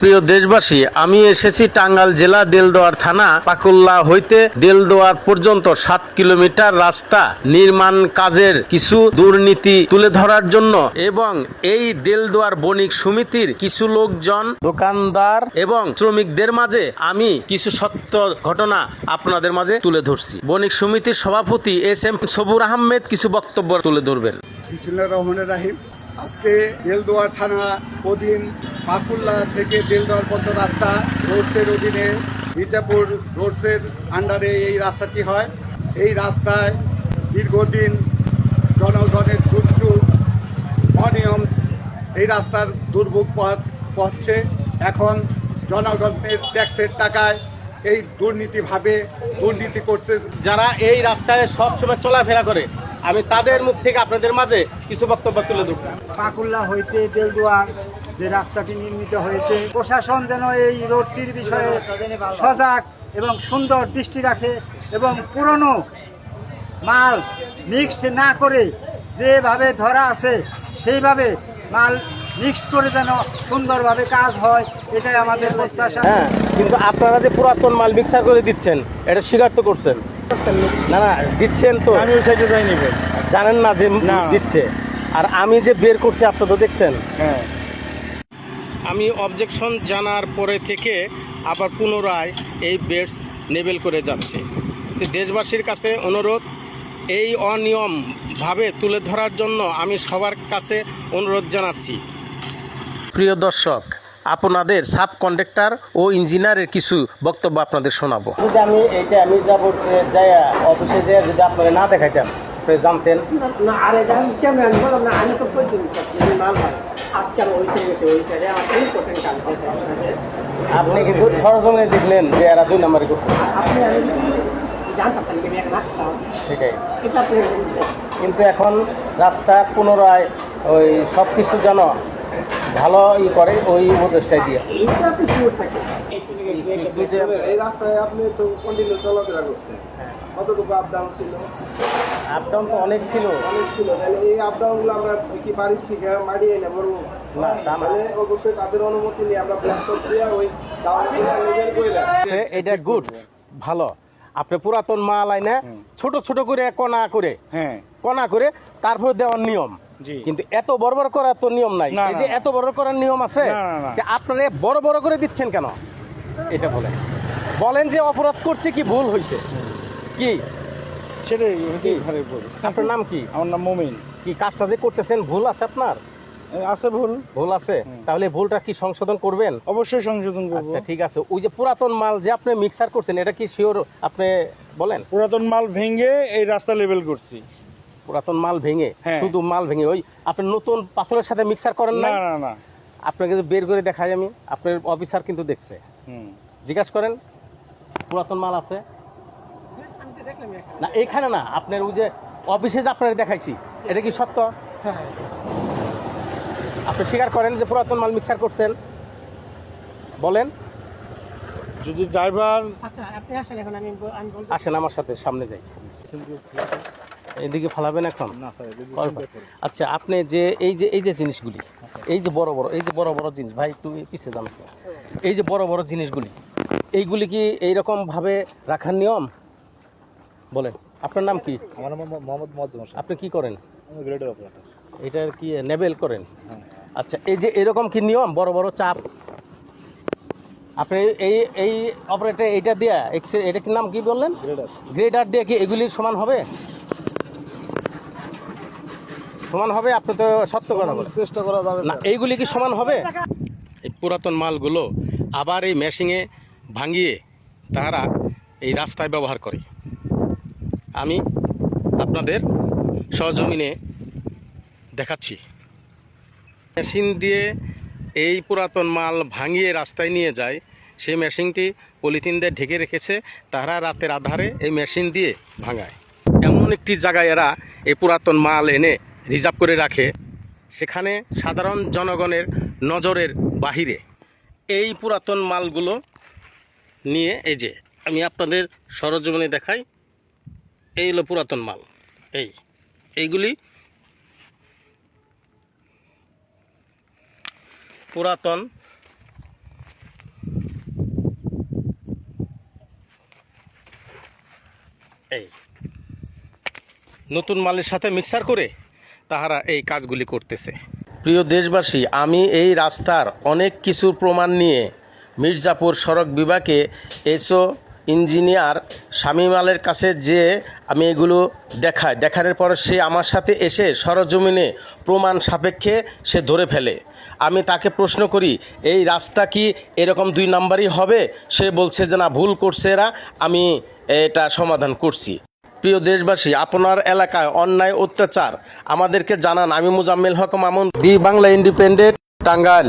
প্রিয় দেশবাসী, আমি এসেছি টাঙ্গাইল জেলা দেলদুয়ার থানা পাকুল্লা হইতে দেলদুয়ার পর্যন্ত 7 কিলোমিটার রাস্তা নির্মাণ কাজের কিছু দুর্নীতি তুলে ধরার জন্য এবং এই দেলদুয়ার বণিক সমিতির কিছু লোকজন, দোকানদার এবং শ্রমিকদের মাঝে আমি কিছু সত্য ঘটনা আপনাদের মাঝে তুলে ধরছি। বণিক সমিতির সভাপতি এস.এম. সবুর আহমেদ কিছু বক্তব্য তুলে ধরবেন। বিসমিল্লাহির রহমানির রহিম। আজকে দেলদুয়ার থানা অধীন পাকুল্লা থেকে দেলদুয়ার পর্যন্ত রাস্তা রোডসের অধীনে মির্জাপুর রোডসের আন্ডারে এই রাস্তাটি হয়। এই রাস্তায় দীর্ঘদিন জনগণের দুর্যোগ অনিয়ম, এই রাস্তার দুর্ভোগ পড়ছে। এখন জনগণের ট্যাক্সের টাকায় এই দুর্নীতি করছে। যারা এই রাস্তায় সবসময় চলাফেরা করে, আমি তাদের মুখ থেকে আপনাদের মাঝে কিছু বক্তব্য তুলে ধরছি। পাকুল্লা হইতে দেলদুয়ার যে রাস্তাটি নির্মিত হয়েছে, প্রশাসন যেন এই রোডটির বিষয়ে সজাগ এবং সুন্দর দৃষ্টি রাখে এবং পুরনো মাল মিক্সড না করে যেভাবে ধরা আছে সেইভাবে মাল মিক্সড করে যেন সুন্দরভাবে কাজ হয়, এটাই আমাদের প্রত্যাশা। হ্যাঁ, কিন্তু আপনারা যে পুরাতন মাল মিক্সার করে দিচ্ছেন, এটা স্বীকার তো করছেন না? না দিচ্ছেন তো, আমি ওই সাইডে যাই নিবে জানেন না যে দিচ্ছে। আর আমি যে বের করছি আপনি তো দেখছেন। হ্যাঁ, আমি অবজেকশন জানার পরে থেকে আবার পুনরায় এই বেডস লেবেল করে যাচ্ছে। তো দেশবাসীর কাছে অনুরোধ, এই অনিয়মভাবে তুলে ধরার জন্য আমি সবার কাছে অনুরোধ জানাচ্ছি। প্রিয় দর্শক, আপনাদের সাব কন্ডাক্টর ও ইঞ্জিনিয়ারের কিছু বক্তব্য আপনাদের শোনাবো। যদি আমি যাব যাই অফিসে যাই, যদি আপনারা না দেখাইতাম জানতেন না। আরে কেমন আমি বললাম না, আমি তো মাল আজকাল আপনি কিন্তু সরজমিনে দেখলেন যে এরা 2 নম্বরে করতে। সেটাই, কিন্তু এখন রাস্তা পুনরায় ওই সব কিছু যেন ভালো করে ওই উপদেশটাই দিয়ে। এই রাস্তায় আপনি তো কন্টিনিউ চলাফেরা করছেন, কতটুকু আপ ডাউন ছিল? আপ ডাউন তো অনেক ছিল। তাহলে এই আপ ডাউনগুলো আমরা কি বাড়ির থেকে মারিয়ে না বলবো? না, তা না। তাহলে অবশ্যই তাদের অনুমতি নিয়ে আমরা ব্লক দিয়ে ওই এটা গুড, ভালো। আপনি পুরাতন মাল আইনে ছোট ছোট করে কণা করে তারপর দেওয়ার নিয়ম, কিন্তু এত বড় বড় করার তো নিয়ম নাই। এই যে এত বড় করার নিয়ম আছে, আপনারা বড় বড় করে দিচ্ছেন কেন? এটা বলেন যে অপরাধ করছে কি ভুল হয়েছে কি? সেটাই। আপনার নাম কি? আমার নাম মমিন। কি কাজটা যে করতেছেন ভুল আছে আপনার? আছে ভুল আছে, তাহলে ভুলটা কি সংশোধন করবেন? অবশ্যই সংশোধন করব। আচ্ছা, ঠিক আছে। ওই যে পুরাতন মাল যে আপনি মিক্সার করছেন, এটা কি শিওর আপনি বলেন? পুরাতন মাল ভেঙে এই রাস্তা লেভেল করছি। পুরাতন মাল ভেঙে? হ্যাঁ। শুধু মাল ভেঙে? ওই আপনি নতুন পাথরের সাথে মিক্সার করেন না? না না, আপনাকে যে বের করে দেখাই আমি, আপনার অফিসার কিন্তু দেখছে। জিজ্ঞাসা করেন পুরাতন মাল আছে না? এইখানে না, আপনার ওই যে অফিসে যে আপনার দেখাইছি, এটা কি সত্য? আপনি স্বীকার করেন যে পুরাতন মাল মিক্সার করছেন? বলেন। যদি ড্রাইভার আসেন আমার সাথে, সামনে যাই। এদিকে ফালাবেন এখন? আচ্ছা, আপনি যে এই যে জিনিসগুলি, এই যে বড় বড় জিনিস, ভাই একটু পিছিয়ে যান। এই যে বড় বড় জিনিসগুলি, এইগুলি কি এইরকম ভাবে রাখার নিয়ম? বলেন, আপনার নাম কি? আমার নাম মোহাম্মদ মজ্জুম। আপনি কি করেন? আমি গ্রেডার অপারেটর। এটার কি নেবেল করেন? আচ্ছা, এই যে এরকম কি নিয়ম বড় বড় চাপ? আপনি এই অপারেটর এইটা দিয়া এটা কি নাম কি বললেন? গ্রেডার দিয়ে কি এগুলি সমান হবে? সমান হবে? আপনি তো সত্য কথা বলেন। চেষ্টা করা যাবে না, এইগুলি কি সমান হবে? এই পুরাতন মালগুলো আবার এই মেশিনে ভাঙিয়ে তারা এই রাস্তায় ব্যবহার করে। আমি আপনাদের সরজমিনে দেখাচ্ছি। মেশিন দিয়ে এই পুরাতন মাল ভাঙিয়ে রাস্তায় নিয়ে যায়। সেই মেশিনটি পলিথিন দিয়ে ঢেকে রেখেছে, তারা রাতের আধারে এই মেশিন দিয়ে ভাঙায়। এমন একটি জায়গায় এরা এই পুরাতন মাল এনে রিজার্ভ করে রাখে, সেখানে সাধারণ জনগণের নজরের বাহিরে এই পুরাতন মালগুলো নিয়ে, এই যে আমি আপনাদের সরজমিনে দেখাই, এই হলো পুরাতন মাল। এইগুলি পুরাতন এই নতুন মালের সাথে মিক্সার করে তাহারা এই কাজগুলি করতেছে। প্রিয় দেশবাসী, আমি এই রাস্তার অনেক কিছুর প্রমাণ নিয়ে মির্জাপুর সড়ক বিভাগে এসও ইঞ্জিনিয়ার শামীম আলের কাছে যে আমি এগুলো দেখানোর পর সে আমার সাথে এসে সরজমিনে প্রমাণ সাপেক্ষে সে ধরে ফেলে। আমি তাকে প্রশ্ন করি এই রাস্তা কি এরকম 2 নাম্বারই হবে? সে বলছে যে না, ভুল করছে এরা, আমি এটা সমাধান করছি। প্রিয় দেশবাসী, আপনার এলাকায় অন্যায় অত্যাচার আমাদেরকে জানান। আমি মোজাম্মেল হক মামুন, দি বাংলা ইন্ডিপেন্ডেন্ট, টাঙ্গাইল।